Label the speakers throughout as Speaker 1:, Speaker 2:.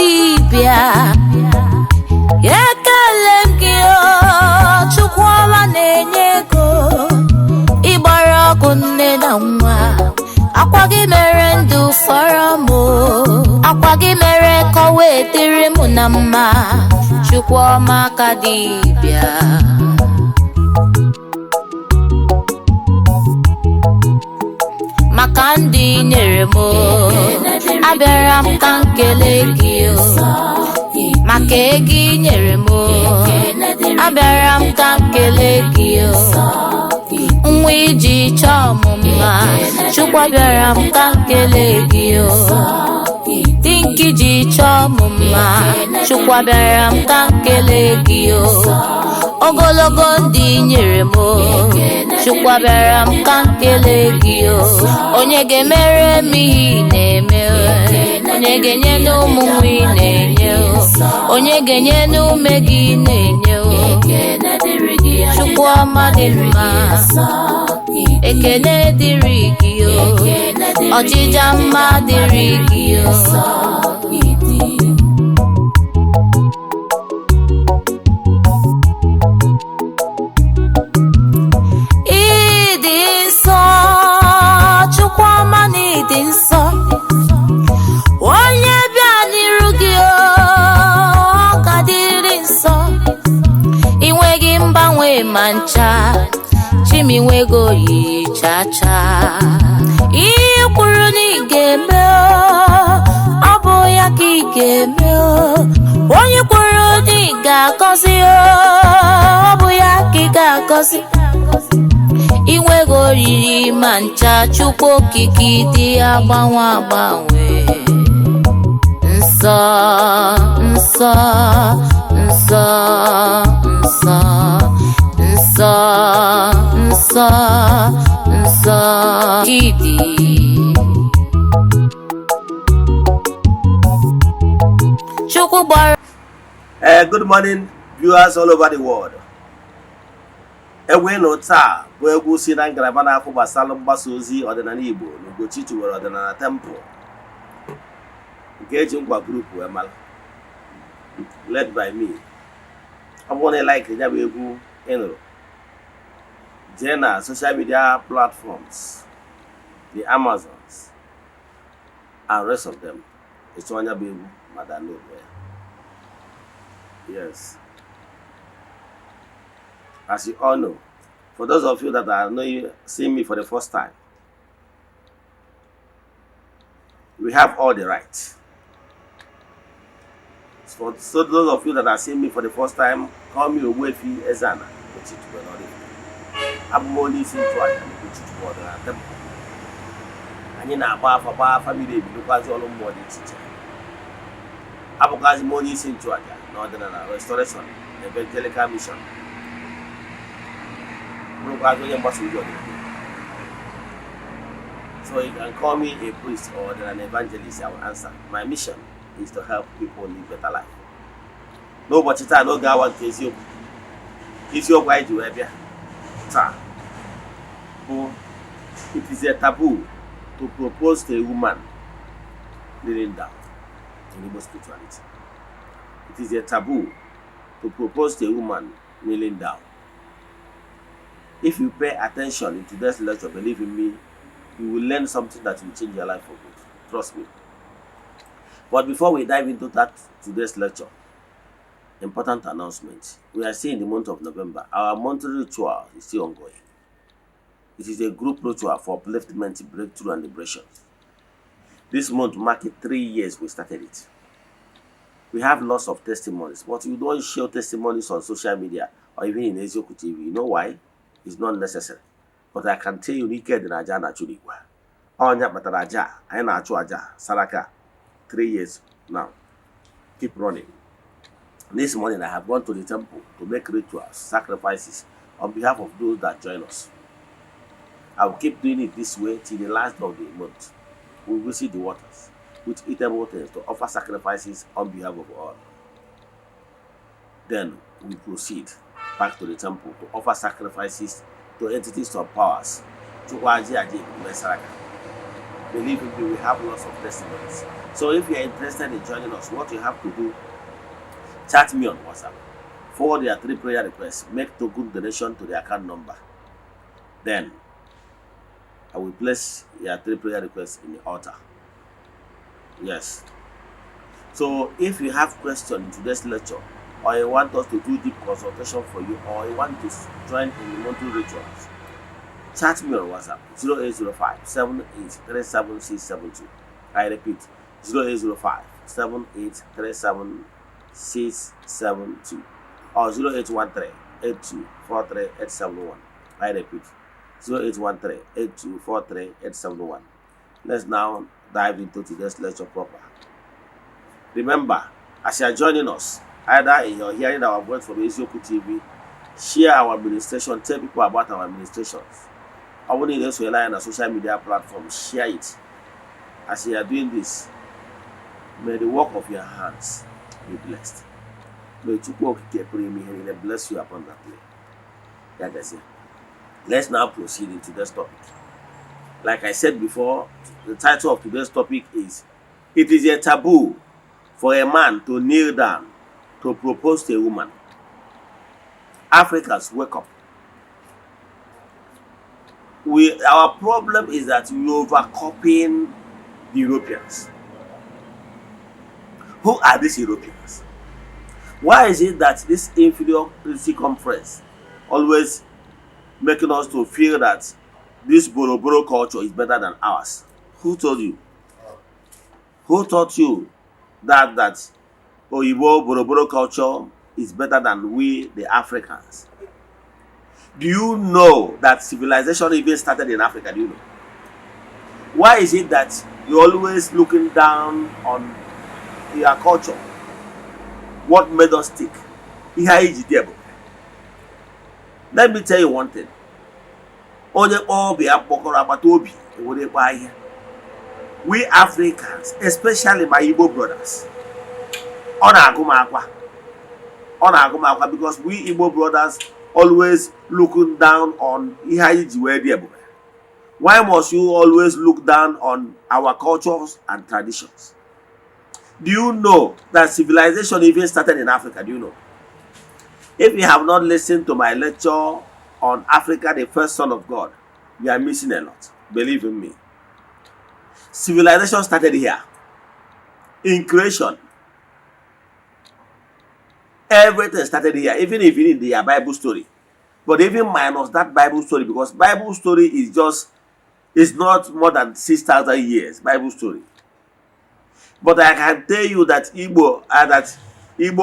Speaker 1: dibia yekelem gị Chukwuoma na-enye ego ịgbara ọgụ nne na nwa akwa gị mere ndụ fọrọ m akwa gị mere ka o wee dịrị m na mma Chukwuoma ka dibia maka ndị nyere m abịara m ka nkele gị maka ego nyere m abịara m ka nkele gị nwa iji chọọ m mma Chukwu abịara m ka nkele gị dinki ji chọọ m mma Chukwu abịara m ka nkele gị ogologo ndị nyere m Chukwu abịara m ka nkele gị onye ga-emere m ihe na-eme onye ga-enye n'ụmụ nwa na-enye onye ga-enye n'ume gị na-enye Chukwuoma dị mma ekele dịrị gị ọjịja mma dịrị gị ịdị nsọ Chukwuoma na ịdị nsọ onye bịa n'iru gị ọ ga-adịrị nsọ inweghị mgbanwe ma ncha chiminwego yi chacha ihe kwuru na ị ga-eme ọ bụ ya ka ị ga-eme onye kwuru na ị ga-agọzi ọ bụ ya ka ị ga-agọzi inwego oriri ma ncha Chukwu okike dị agbanwe agbanwe nsọ nsọ nsọ nsọ nsọ nsọ nsọ gidi Chukwu gbara.
Speaker 2: Good morning, viewers all over the world. Egwe no taa bụ egwu si na ngalaba na-afụ gbasara mgbasa ozi ọdịnala Igbo n'Ugochi tiwere ọdịnala temple nke eji ngwa grupu emala led by me. Ọ bụrụ na like ya bụ egwu ịnụrụ jee na social media platforms, the Amazons and rest of them. It's on your baby, Madam. Yes. As you all know, for those of you that are seeing me for the first time, we have all the rights. So those of you that are seeing me for the first time, call me Owefi Eze-Ana, which is well. I'm only seeing to which is more than a temple. And in a bar for bar family, because all more than teacher. Abokazi money seeing to Northern Restoration, Evangelical Mission. So you can call me a priest or an evangelist, I will answer. My mission is to help people live better life. No but it's no gawa case you. If you're white, you have it is a taboo to propose to a woman kneeling down in Igbo spirituality. It is a taboo to propose to a woman kneeling down. If you pay attention in today's lecture, believe in me, you will learn something that will change your life for good. Trust me. But before we dive into that today's lecture, important announcement. We are still in the month of November. Our monthly ritual is still ongoing. It is a group ritual for upliftment, breakthrough, and liberation. This month marks 3 years we started it. We have lots of testimonies, but we don't share testimonies on social media or even in Eziokwu TV. You know why? It's not necessary. But I can tell you, Niked and Aja naturally. Onya Bataraja, Aina Aja, Saraka, 3 years now. Keep running. This morning I have gone to the temple to make rituals, sacrifices on behalf of those that join us. I will keep doing it this way till the last of the month. We will visit the waters with eatable things to offer sacrifices on behalf of all. Then we proceed back to the temple to offer sacrifices to entities of powers. Believe me, we have lots of testimonies. So if you are interested in joining us, what you have to do, chat me on WhatsApp. Forward your 3 prayer requests. Make token donation to the account number. Then I will place your 3 prayer requests in the altar. Yes. So if you have questions in today's lecture, or you want us to do deep consultation for you, or you want to join in the monthly rituals, chat me on WhatsApp 0805 7837 I repeat 0805 7837 or 0813 8243 I repeat 0813 8243 Let's now dive into today's lecture proper. Remember, as you are joining us, either you're hearing our voice from Eze-Ana TV, share our administration, tell people about our administrations. I want you to rely on a social media platform, share it. As you are doing this, may the work of your hands be blessed. May you walk and bless you abundantly. Let's now proceed into this topic. Like I said before, the title of today's topic is, it is a taboo for a man to kneel down to propose to a woman. Africans, wake up. Our problem is that we overcopying the Europeans. Who are these Europeans? Why is it that this inferiority conference always making us to feel that this Boro culture is better than ours? Who told you? Who taught you that Oyibo Boro culture is better than we, the Africans? Do you know that civilization even started in Africa? Do you know? Why is it that you're always looking down on your culture? What made us tick? Let me tell you one thing. We Africans, especially my Igbo brothers, because we Igbo brothers always looking down on why must you always look down on our cultures and traditions? Do you know that civilization even started in Africa? Do you know? If you have not listened to my lecture on Africa, the first son of God, you are missing a lot. Believe in me. Civilization started here. In creation, everything started here, even if you need the Bible story. But even minus that Bible story, because Bible story is not more than 6,000 years, Bible story. But I can tell you that Igbo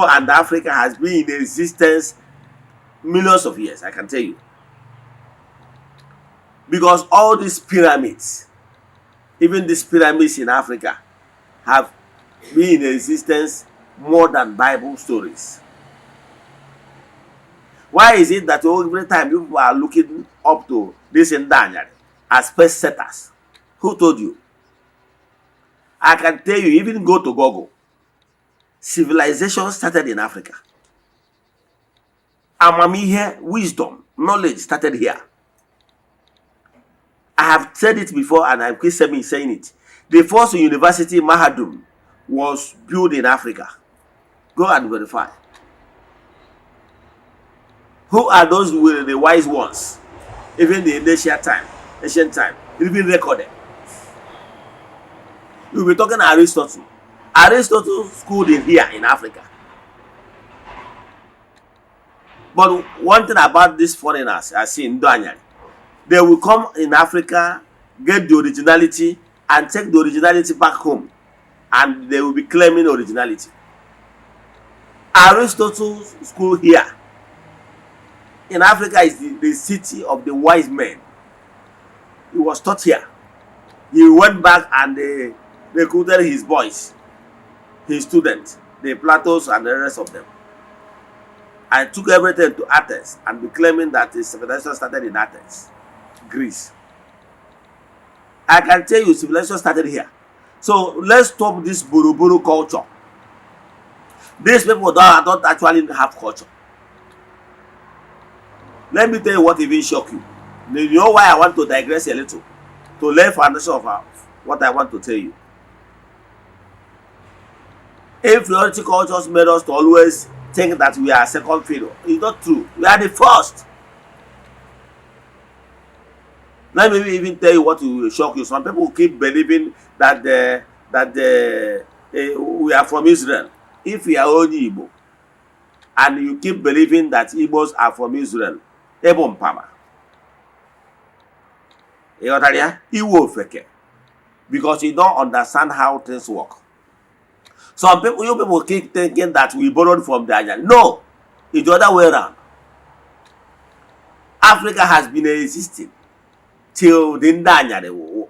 Speaker 2: and Africa has been in existence millions of years, I can tell you. Because all these pyramids, even these pyramids in Africa, have been in existence more than Bible stories. Why is it that every time people are looking up to this in Daniel as space setters? Who told you? I can tell you, even go to Google. Civilization started in Africa. Amamihe, wisdom, knowledge started here. I have said it before and I keep saying it. The first university, Mahadum, was built in Africa. Go and verify. Who are those the wise ones? Even in ancient time, even recorded. We'll be talking Aristotle. Aristotle schooled in here in Africa. But one thing about these foreigners, I see in Daniel, they will come in Africa, get the originality, and take the originality back home, and they will be claiming originality. Aristotle's school here in Africa is the city of the wise men. He was taught here. He went back and they recruited his boys, his students, the Platos and the rest of them, and took everything to Athens and be claiming that the civilization started in Athens, Greece. I can tell you civilization started here. So let's stop this Buru culture. These people don't actually have culture. Let me tell you what even shock you. You know why I want to digress a little? To lay foundation of what I want to tell you. Inferiority cultures made us to always think that we are second fiddle. It's not true. We are the first. Let me even tell you what will shock you. Some people keep believing that we are from Israel. If we are only Igbo, and you keep believing that Igbos are from Israel, Ebo Mpama. Because you don't understand how things work. Some people, you people keep thinking that we borrowed from the Anya. No, it's the other way around. Africa has been existing till the Ndanya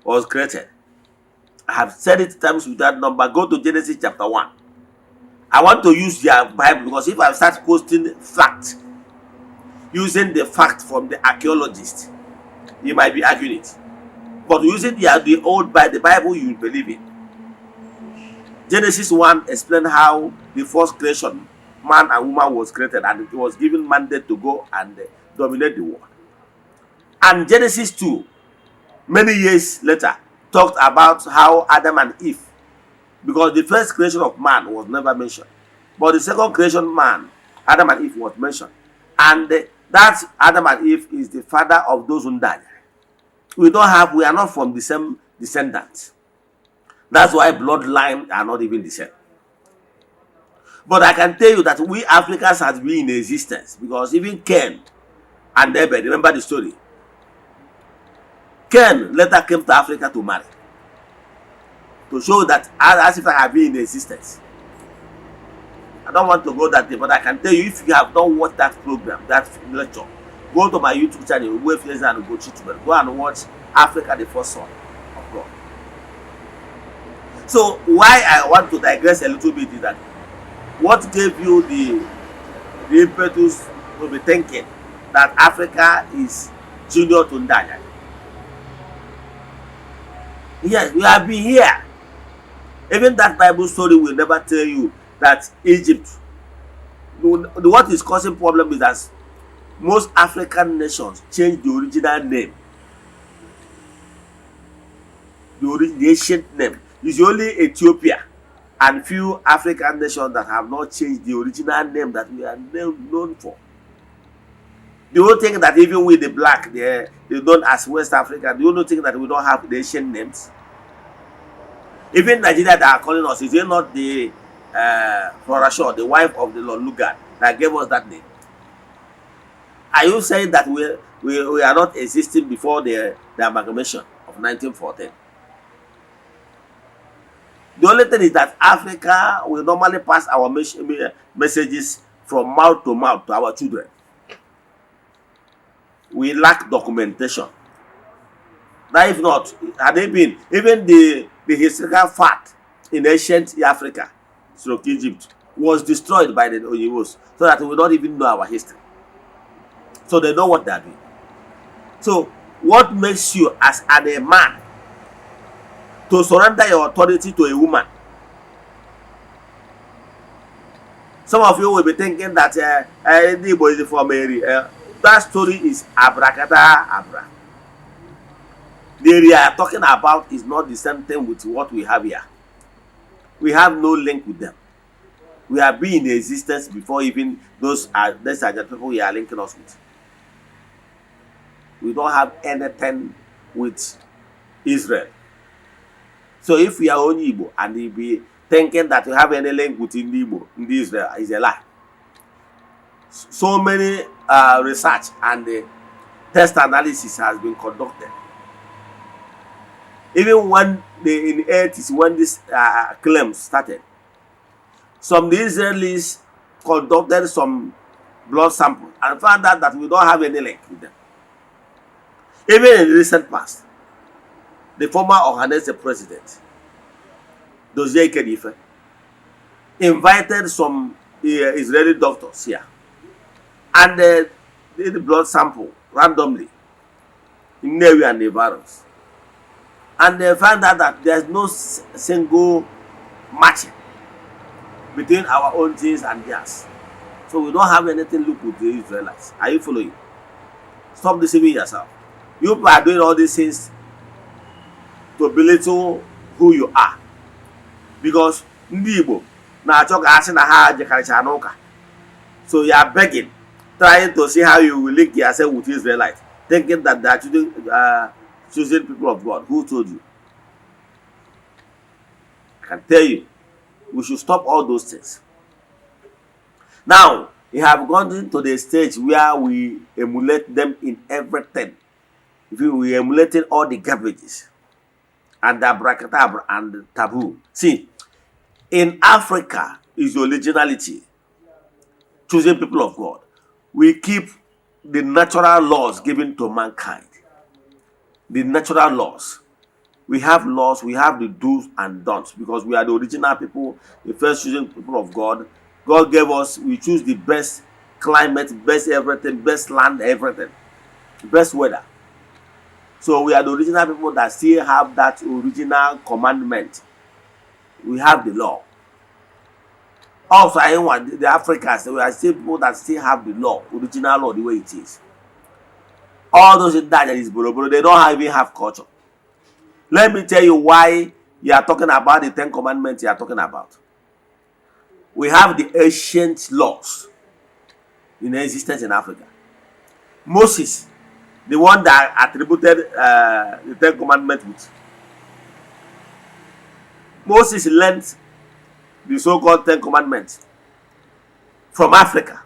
Speaker 2: was created. I have said it times with that number. Go to Genesis chapter 1. I want to use their Bible because if I start posting fact, using the fact from the archaeologist, you might be arguing it. But using the old Bible, you will believe it. Genesis 1 explains how the first creation, man and woman, was created, and it was given mandate to go and dominate the world. And Genesis 2, many years later, talked about how Adam and Eve, because the first creation of man was never mentioned, but the second creation man, Adam and Eve, was mentioned. And that Adam and Eve is the father of those who died. We are not from the same descendants. That's why bloodlines are not even the same. But I can tell you that we Africans has been in existence, because even Cain and Abel, remember the story? Cain later came to Africa to marry, to show that Africa have been in existence. I don't want to go that day, but I can tell you, if you have not watched that program, that lecture, go to my YouTube channel, Eze-Ana, go and watch Africa, the first son of God. So why I want to digress a little bit is that what gave you the impetus to be thinking that Africa is junior to Ndanya? Yes, we have been here. Even that Bible story will never tell you that Egypt. What is causing problem is that most African nations change the original name. The ancient name. It's only Ethiopia and few African nations that have not changed the original name that we are known for. The whole thing that even with the black, they don't as West Africa, the only thing that we don't have the Asian names. Even Nigeria that are calling us, is it not the Flora Shaw, the wife of the Lord Lugard, that gave us that name? Are you saying that we are not existing before the amalgamation of 1914? The only thing is that Africa will normally pass our messages from mouth to mouth to our children. We lack documentation. Now, if not, had they been, even the historical fact in ancient Africa, stroke Egypt, was destroyed by the Oyinbos, so that we will not even know our history. So they know what they are doing. So, what makes you as a man to surrender your authority to a woman? Some of you will be thinking that anybody is from Mary. That story is abracadabra. The area I'm talking about is not the same thing with what we have here. We have no link with them. We have been in existence before even those are the people we are linking us with. We don't have anything with Israel. So if we are only Igbo and we be thinking that we have any link with Igbo in Israel, is a lie. So many research and test analysis has been conducted. Even when in the 80s, when this claim started, some of the Israelis conducted some blood samples and found out that we don't have any link with them. Even in the recent past, the former Ohanese president, Dozie Ikedife, invited some Israeli doctors here and did the blood sample randomly in Newi and the virus. And they found out that there's no single matching between our own genes and theirs. So we don't have anything to look with the Israelites. Are you following? Stop deceiving yourself. You are doing all these things to belittle who you are. Because ndị Igbo na-achọ ka asị na ha jekarịcha n'ụka. So you are begging, trying to see how you will link yourself with Israelites, thinking that they are choosing people of God. Who told you? I can tell you, we should stop all those things. Now, we have gone to the stage where we emulate them in everything. We emulating all the garbages and the abracadabra and the taboo. See, in Africa is originality, choosing people of God. We keep the natural laws given to mankind. The natural laws. We have laws, we have the do's and don'ts because we are the original people, the first choosing people of God. God gave us, we choose the best climate, best everything, best land, everything, best weather. So we are the original people that still have that original commandment. We have the law. Also, I want the Africans, we are still people that still have the law, original law, the way it is. All those in that is boro, they don't even have culture. Let me tell you why you are talking about the 10 Commandments you are talking about. We have the ancient laws in existence in Africa. Moses, the one that attributed the 10 Commandments with. Moses learned the so-called 10 Commandments from Africa.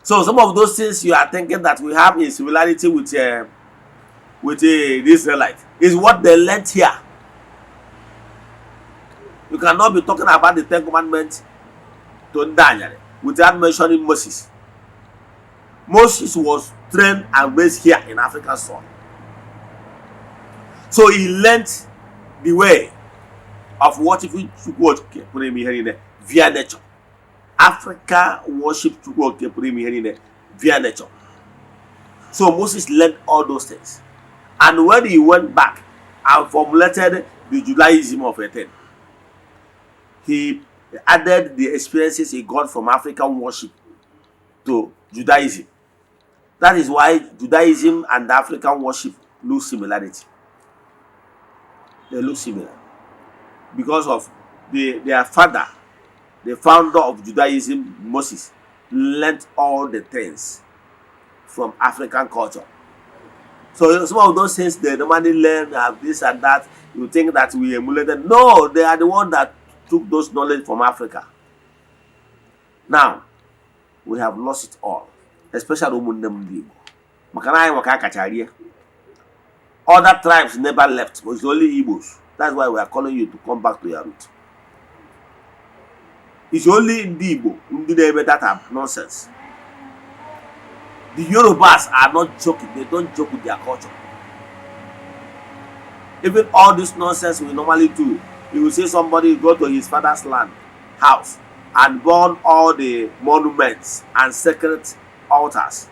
Speaker 2: So some of those things you are thinking that we have in similarity with the Israelites is what they learned here. You cannot be talking about the 10 Commandments to Daniel without mentioning Moses. Moses was trained and raised here in African soil. So he learned the way of worshiping Chukwu via nature. Africa worshipped Chukwu via nature. So Moses learned all those things. And when he went back and formulated the Judaism of Eden, he added the experiences he got from African worship to Judaism. That is why Judaism and African worship lose similarity. They look similar. Because of their father, the founder of Judaism, Moses, learned all the things from African culture. So some of those things they normally learn, have this and that. You think that we emulated. No, they are the one that took those knowledge from Africa. Now, we have lost it all. Especially Umunem Igbo. Other tribes never left, but it's only Igbos. That's why we are calling you to come back to your root. It's only in the Igbo that have nonsense. The Yorubas are not joking. They don't joke with their culture. Even all this nonsense we normally do, you will see somebody go to his father's land, house, and burn all the monuments and sacred altars,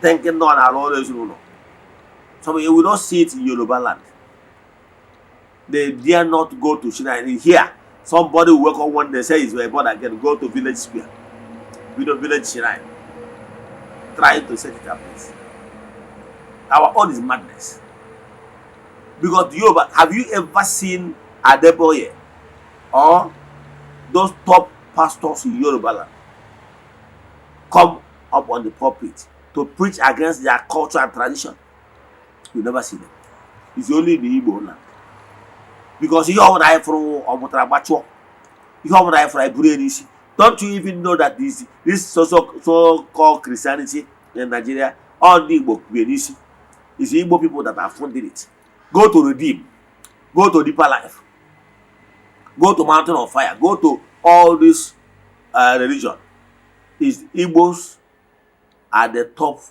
Speaker 2: thinking none are always no. So you will not see it in Yoruba land. They dare not go to Shrine. Here, somebody will wake up one day, say he's born again, go to village square, village Shrine, trying to set it up. Our own is madness. Because Yoruba, have you ever seen Adeboye or those top pastors in Yoruba land come up on the pulpit to preach against their culture and tradition? You never see them. It's only in the Igbo land. Because you are not from Omutrabacho, you are not from Iburenisi. Don't you even know that this so-called Christianity in Nigeria, all the Igbo Benisi, is the Igbo people that have funded it. Go to Redeem, go to Deeper Life, go to Mountain of Fire, go to all this religion. Is Igbos are the top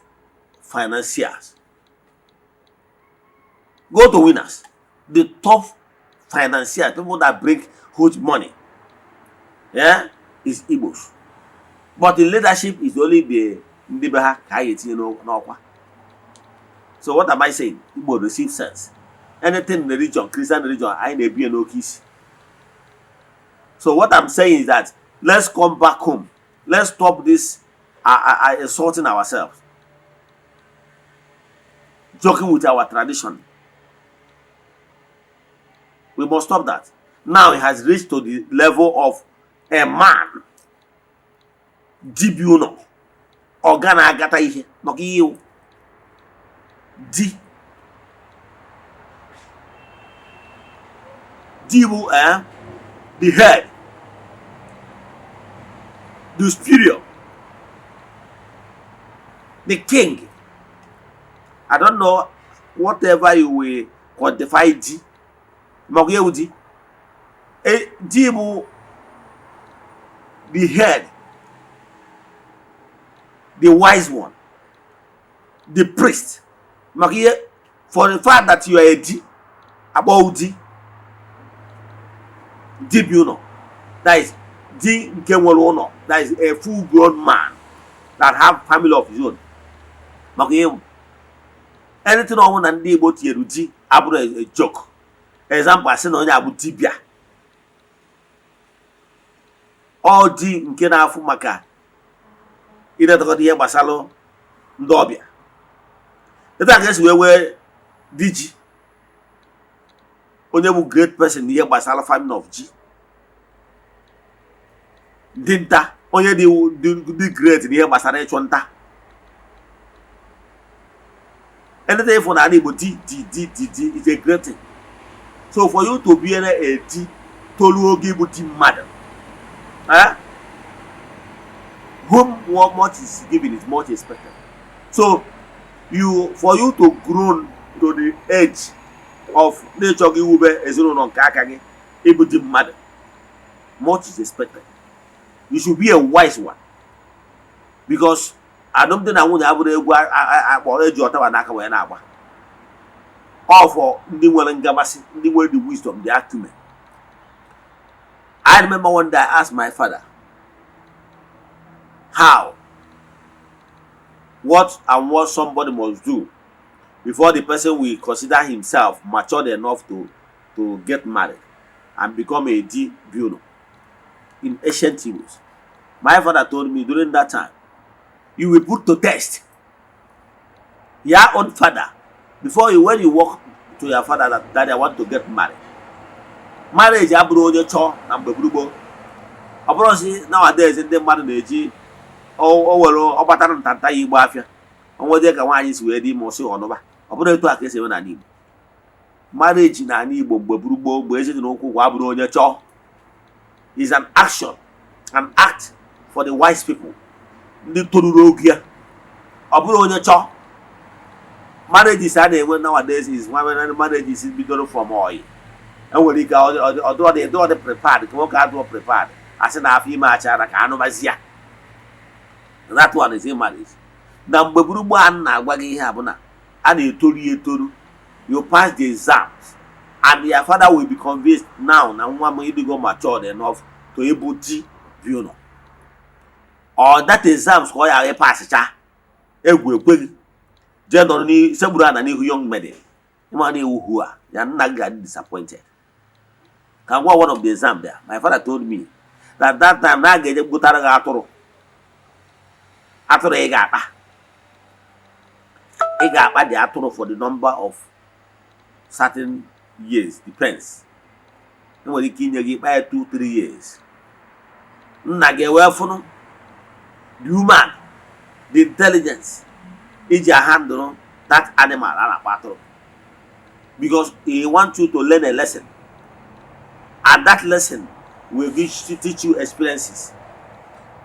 Speaker 2: financiers. Go to Winners, the top financiers, people that bring huge money. Yeah, is Igbos. But the leadership is only the Ndibeha Kayeti Nokwa. So what am I saying? Igbo receive sense. Anything in the religion, Christian religion, I may be no kiss. So what I'm saying is that let's come back home. Let's stop this assaulting ourselves, joking with our tradition. must stop that. Now it has reached to the level of a man. Dibuno. Organa agata ihe. Noki you. Dibu, the head. The superior. The king. I don't know whatever you will quantify D. Mogi Dibu, the head, the wise one, the priest. Mogi, for the fact that you are a D, about D, Dibuno, that is D Nkemwalono, that is a full-grown man that have family of his own. Mogi, anything on and the about Yeruji, about a joke. Example, I say no abu tibia. All di nke na-afụ maka idetọkọta ihe gbasara ndị ọbịa. Etu a ga-esi wee diji onye bụ great person n'ihe gbasara family of G. Dinta onye dị great n'ihe gbasara ịchụ nta. Anything for na Igbo D is a great thing. So for you to be a D, tolu oge bụ di mmadụ. Whom much is given is much expected. So for you to grow to the edge of nature gị wube ezinụlọ nke aka gị ịbụ di mmadụ, much is expected. You should be a wise one. Because adọmdi na nwunye abụrụ egwu akpọrọ eji ọtawa n'aka wee na-agba. All for ndị nwere ngabasị, ndị nwere the wisdom, the acumen. I remember one day I asked my father, how, what somebody must do before the person will consider himself matured enough to get married and become a D builder in ancient times. My father told me during that time, you will put to test your own father before when you walk to your father that I want to get married. Marriage abụrụ onye chọọ na mgbe gbugbo. Ọ bụrụ si nowadays ndị mmadụ na-eji were ọgbatara ntanta ya igbo afịa. Onwede ka nwaanyị si wee dị ime ọsị ọnụba. Ọ bụrụ etu a ka esi eme n'ala Igbo. Marriage na ala Igbo mgbe gbugbo mgbe ezi dị n'ụkwụ kwa abụrụ onye chọọ is an action, an act for the wise people. Ndị toruru oge ya. Ọ bụrụ onye chọọ. Marriages a na-enwe nowadays is marriages bidoro from oil. Enwere ike ọ dị prepared ka nwoke adụọ prepared asị na afọ ime achara ka anụbazi ya. That one is a marriage. Na mgbe gburugbo a na-agwa gị ihe a bụ na a na-etoru ya etoru. You pass the exams and your father will be convinced now na nwa m ịdịgo matured enough to able to build. Or that exams ka ọ ya pass egwu ekweghị jee nọ segburu ana n'ihu young maiden ịma na-ewu hụ a ya nna gị ga-adị disappointed. Can go one of the exam there. My father told me that time na ga-eje gbutara gị atụrụ ị ga-akpa the atụrụ for the number of certain years, depends. Enwere ike inye gị kpa 2-3 years. Nna gị wee fụnụ the human, the intelligence iji handle that animal a na-akpa atụrụ, because he wants you to learn a lesson, and that lesson will teach you experiences,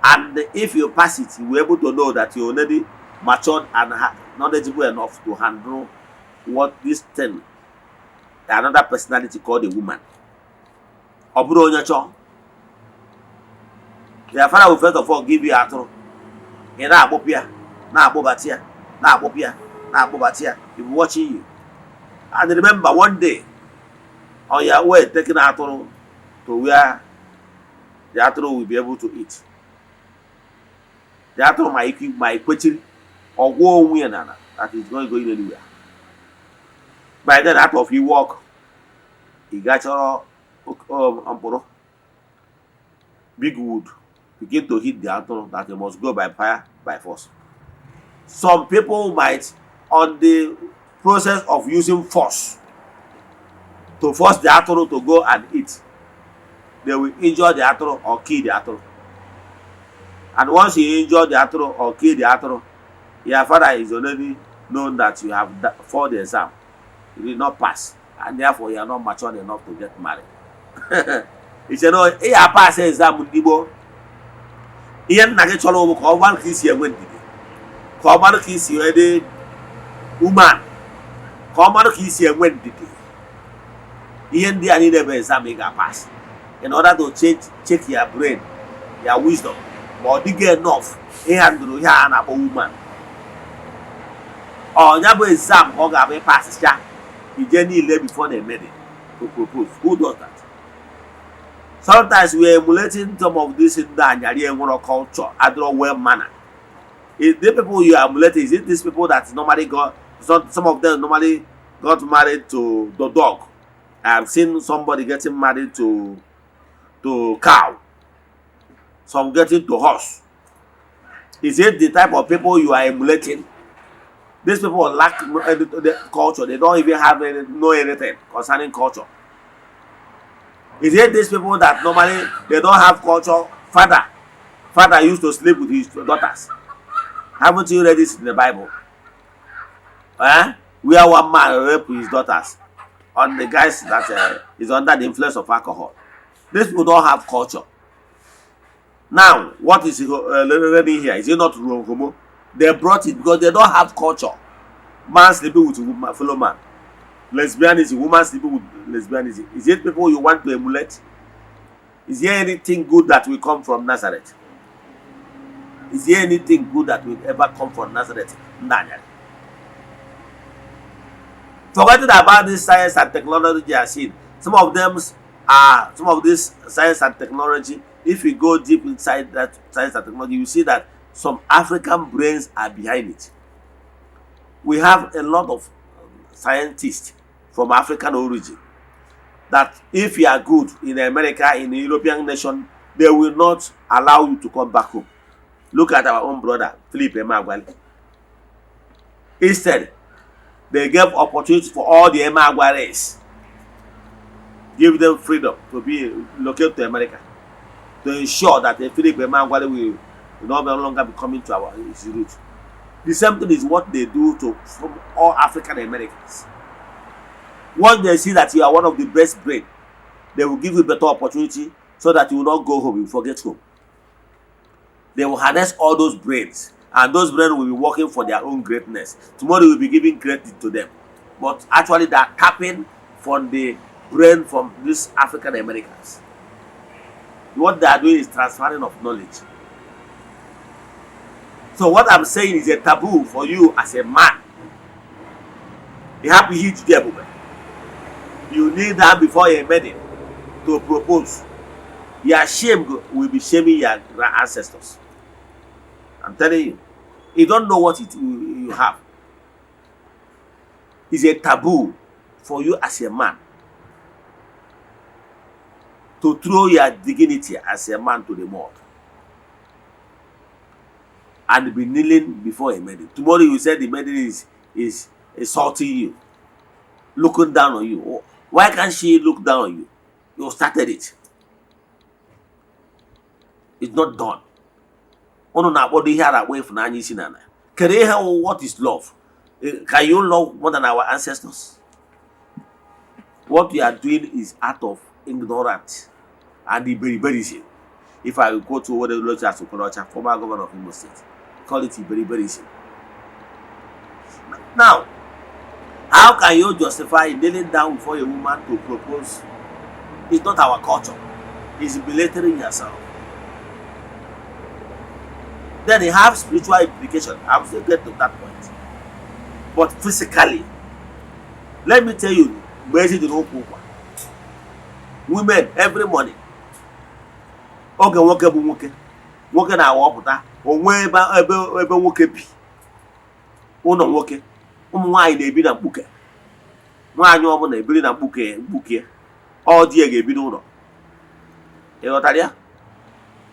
Speaker 2: and if you pass it, you will be able to know that you're already matured and knowledgeable enough to handle what this thing, another personality called a woman. Oburo onye chọ. Your father will first of all give you atụrụ. Ị na-agbụpịa, na-agbụbatịa, na-agbụpịa, na-agbụbatịa. He will be watching you. And remember, one day, on your way taking atụrụ to where the atụrụ will be able to eat. The atụrụ might kwechiri or go onwe ya na that is not going anywhere. By then, out of you walk, he got your big wood begin to hit the atụrụ that he must go by fire by force. Some people might, on the process of using force, to force the atụrụ to go and eat. They will injure the atụrụ or kill the atụrụ. And once you injure the atụrụ or kill the atụrụ, your father is already known that you have failed the exam. You did not pass, and therefore you are not mature enough to get married. He said, no, he a pass exam Igbo. Ihe nna gị chọrọ ụmụ ka ọ gbalụ ka isi enwe ndidi, ka ọ gbalụ ka isi dị woman, ka ọ gbalụ ka isi enwe ndidi. Ihe ndị a niile bụ exam ị ga-pass in order to check your brain, your wisdom, ma ọ dịghị enough ịhandụrụ ihe a na-akpọ woman. Ya bụ exam ọ ga-abụ pass cha ije niile before they made it to propose. Who does that? Sometimes we are emulating some of this in the culture, other well manner. Is the people you are emulating, is it these people that normally some of them normally got married to the dog? I have seen somebody getting married to cow, some getting to horse. Is it the type of people you are emulating? These people lack the culture. They don't even know anything concerning culture. Is it these people that normally they don't have culture? Father used to sleep with his daughters. Haven't you read this in the Bible? Where one man raped his daughters on the guys that is under the influence of alcohol. These people don't have culture. Now, what is learning here? Is it not homo? They brought it because they don't have culture. Man sleeping with a fellow man. Lesbianism, woman sleeping with lesbianism. Is it people you want to emulate? Is there anything good that will come from Nazareth? Is there anything good that will ever come from Nazareth? None. Forgetting about this science and technology I seen. Some of this science and technology, if you go deep inside that science and technology, you see that some African brains are behind it. We have a lot of scientists from African origin that if you are good in America, in the European nation, they will not allow you to come back home. Look at our own brother, Philip Emeagwali. Instead, they gave opportunity for all the Emeagwales, give them freedom to be located to America, to ensure that Philip Emeagwali will no longer be coming to his root. The same thing is what they do from all African Americans. Once they see that you are one of the best brain, they will give you better opportunity so that you will not go home, you forget home. They will harness all those brains, and those brains will be working for their own greatness. Tomorrow we will be giving credit to them. But actually they are tapping from the brain from these African Americans. What they are doing is transferring of knowledge. So what I'm saying is a taboo for you as a man. You have to hit the woman. You need that before you're married to propose. Your shame will be shaming your ancestors. I'm telling you. You don't know what you have. It's a taboo for you as a man to throw your dignity as a man to the mud and be kneeling before a maiden. Tomorrow you say the maiden is insulting you, looking down on you. Why can't she look down on you? You started it. It's not done. What is love? Can you love more than our ancestors? What we are doing is out of ignorance and the berberism. If I go to what the Lord has to former governor of Imo State, call it berberism. Now, how can you justify kneeling down before a woman to propose? It's not our culture. It's belittling yourself. Then they have spiritual implication. I will still get to that point. But physically, let me tell you, women every morning. Oge nwoke bụ nwoke. Nwoke na-awọpụta onwe ebe nwoke bi. Ụlọ nwoke. Ụmụ nwaanyị na-ebi na mkpuke. Nwaanyị ọ bụla ebiri na mkpuke. Ọ dị ga-ebi n'ụlọ. Ị ghọtara ya?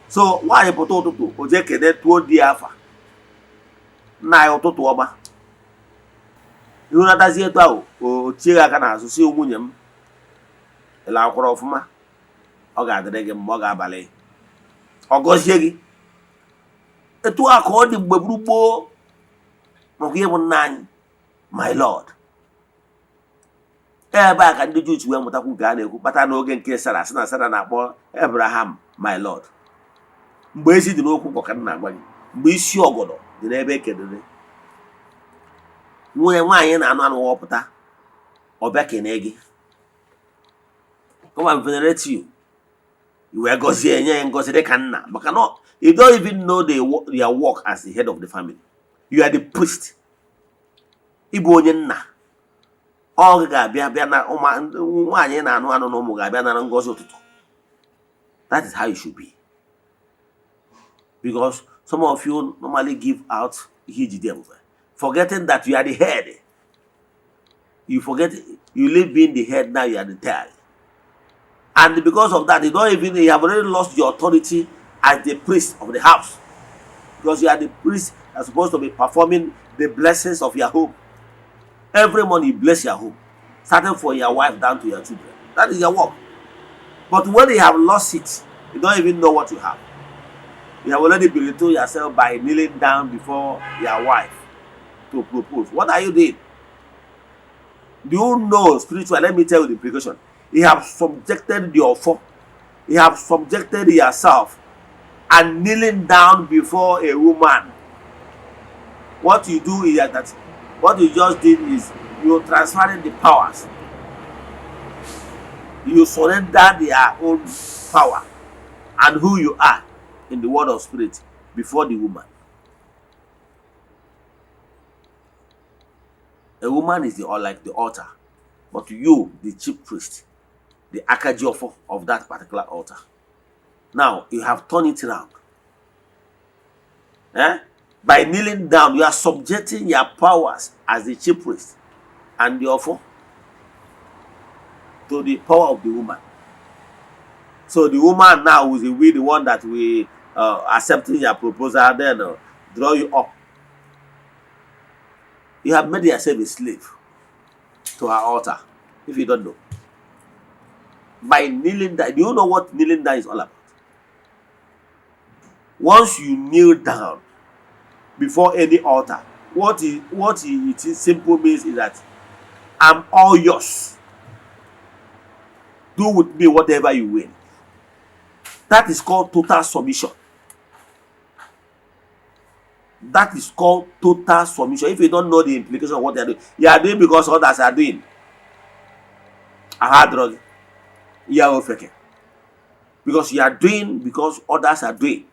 Speaker 2: So nwaanyị pụta ụtụtụ o je kene tuo di afa. Nna ya ụtụtụ ọma. Ihu natazie etu ahụ o tie aka n'azụ si nwunye m ịla akwụkwọ ọfụma, ọ ga-adịrị gị mma, ọ ga-abalị, ọ gọzie gị. Etu a ka ọ dị mgbe gboo maka ihe bụ nna anyị, my lord. Ebe a ka ndị Juu wee mụtakwu nke a na-ekwu kpata n'oge nke Sara, sị na Sara na-akpọ Abraham my lord. Mgbe ezi dị n'okwu ụkọ ka m na-agwa gị, mgbe isi ọgọdọ dị n'ebe ekedere, nwaanyị na-anụ anụ wọpụta, ọ bịa kene gị, come and venerate you, wee gọzie, nye ya ngọzi dị ka nna, maka na you don't even know their work as the head of the family. You are the priest. Ịbụ onye nna, ọ ga-abịa bịa na nwaanyị na-anụ anụ na ụmụ ga-abịa na ngọzi ụtụtụ. That is how you should be. Because some of you normally give out hijidem, forgetting that you are the head. You forget, you live being the head, now you are the tail. And because of that, you have already lost your authority as the priest of the house. Because you are the priest that's supposed to be performing the blessings of your home. Every morning you bless your home, starting from your wife down to your children. That is your work. But when you have lost it, you don't even know what you have. You have already belittled yourself by kneeling down before your wife to propose. What are you doing? Do you know spiritually? Let me tell you the implication. You have subjected your foe. You have subjected yourself and kneeling down before a woman. What you do is that what you just did is you're transferring the powers. You surrender their own power and who you are in the world of spirit before the woman. A woman is like the altar, but you, the chief priest, the akajiofo of that particular altar. Now you have turned it around. By kneeling down, you are subjecting your powers as the chief priest and the offer to the power of the woman. So the woman now will be the one that will accepting your proposal, then draw you up. You have made yourself a slave to her altar, if you don't know. By kneeling down, do you know what kneeling down is all about? Once you kneel down before any altar, what it simple means is that I'm all yours. Do with me whatever you will. That is called total submission. That is called total submission. If you don't know the implication of what they are doing, you are doing because others are doing. A hard drug. You are faking. Because you are doing because others are doing.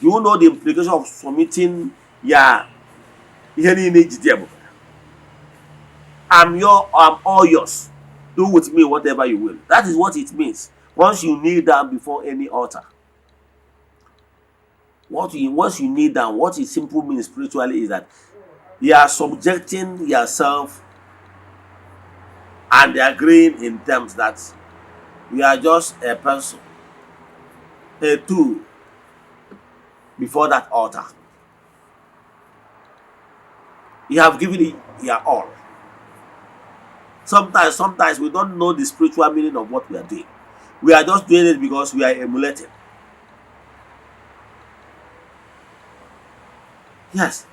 Speaker 2: You know the implication of submitting your I'm all yours. Do with me whatever you will. That is what it means. Once you kneel down before any altar. Once you kneel down, what it simply means spiritually is that you are subjecting yourself and agreeing in terms that you are just a person, a tool before that altar. You have given it your all. Sometimes we don't know the spiritual meaning of what we are doing. We are just doing it because we are emulating. Yes.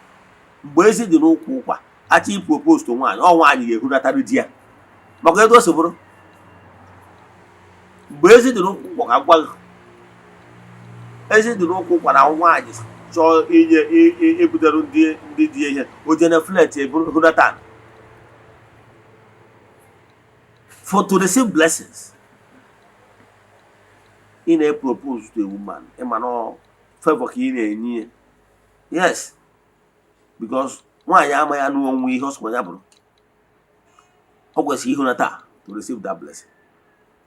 Speaker 2: Mgbe ezi dị n'okwu ụkwa, achị propose to nwaanyị, ọ nwaanyị ga-ehunatara di ya. Maka edo so bụrụ. Mgbe ezi dị n'okwu ụkwa ka gwa gị. Ezi dị n'okwu ụkwa na nwaanyị chọọ inye ebutere ndị di ihe, o jene flet ehunata. For to receive blessings, in a propose to a woman, a man favor in. Yes, because why am I no we husband? Always he to receive that blessing.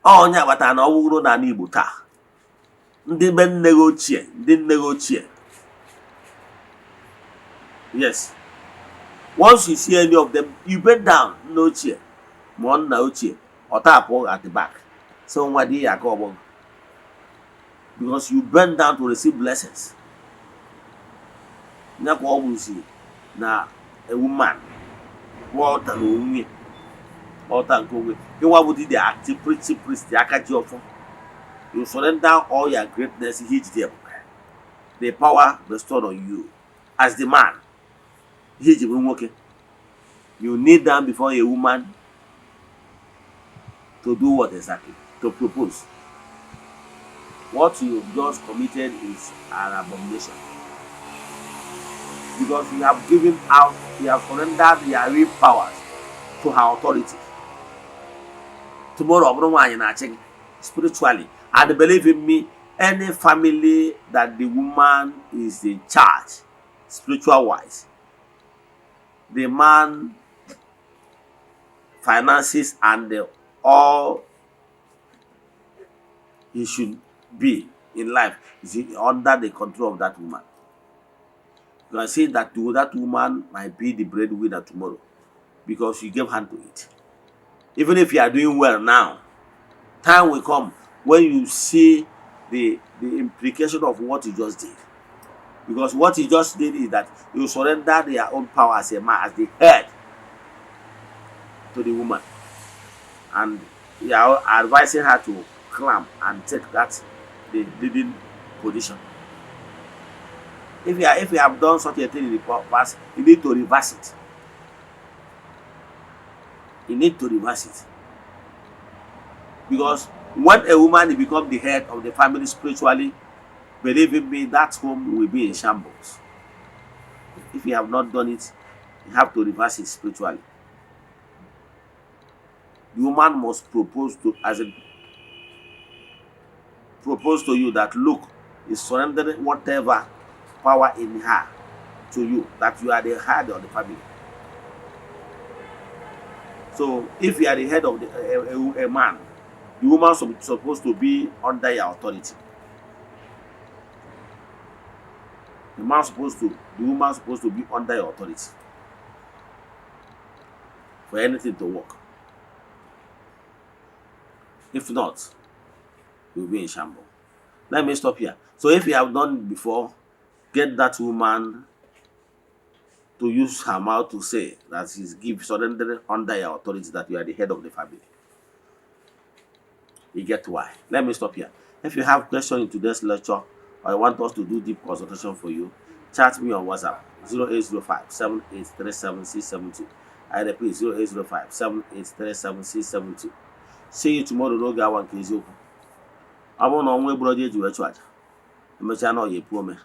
Speaker 2: Oh, Nyabata, no would not need buta. The men negotiate, didn't negotiate. Yes. Once you see any of them, you bend down, no chair, one no chair, or tap at the back. So, what do you go? Because you bend down to receive blessings. Now, always see now a woman, water, altar and go. You want to the active priest, the akaji of you surrender all your greatness, hit them. The power restored on you. As the man, hit him okay. You kneel down before a woman to do what exactly? To propose. What you just committed is an abomination. Because you have given out, you have surrendered your real powers to her authority. Tomorrow, I'm not going spiritually. And believe in me, any family that the woman is in charge, spiritual wise, the man finances and all he should be in life is under the control of that woman. You can say that that woman might be the breadwinner tomorrow because you gave hand to it. Even if you are doing well now, time will come when you see the implication of what you just did. Because what you just did is that you surrender their own power as a man, as the head to the woman. And you are advising her to climb and take that the leading position. If you have done such a thing in the past, you need to reverse it. You need to reverse it. Because when a woman becomes the head of the family spiritually, believe in me, that home will be in shambles. If you have not done it, you have to reverse it spiritually. The woman must propose to you that look, is surrendering whatever power in her to you, that you are the head of the family. So if you are the head of a man, the woman is supposed to be under your authority. The woman is supposed to be under your authority for anything to work. If not, you'll be in shambles. Let me stop here. So if you have done it before, get that woman to use her mouth to say that she's surrendering under your authority, that you are the head of the family. You get why. Let me stop here. If you have questions in today's lecture or you want us to do deep consultation for you, chat me on WhatsApp 0805 7837672. I repeat 0805 7837672. See you tomorrow. No ga one case open. I want to know where brother you were charged. I'm a channel you poor man.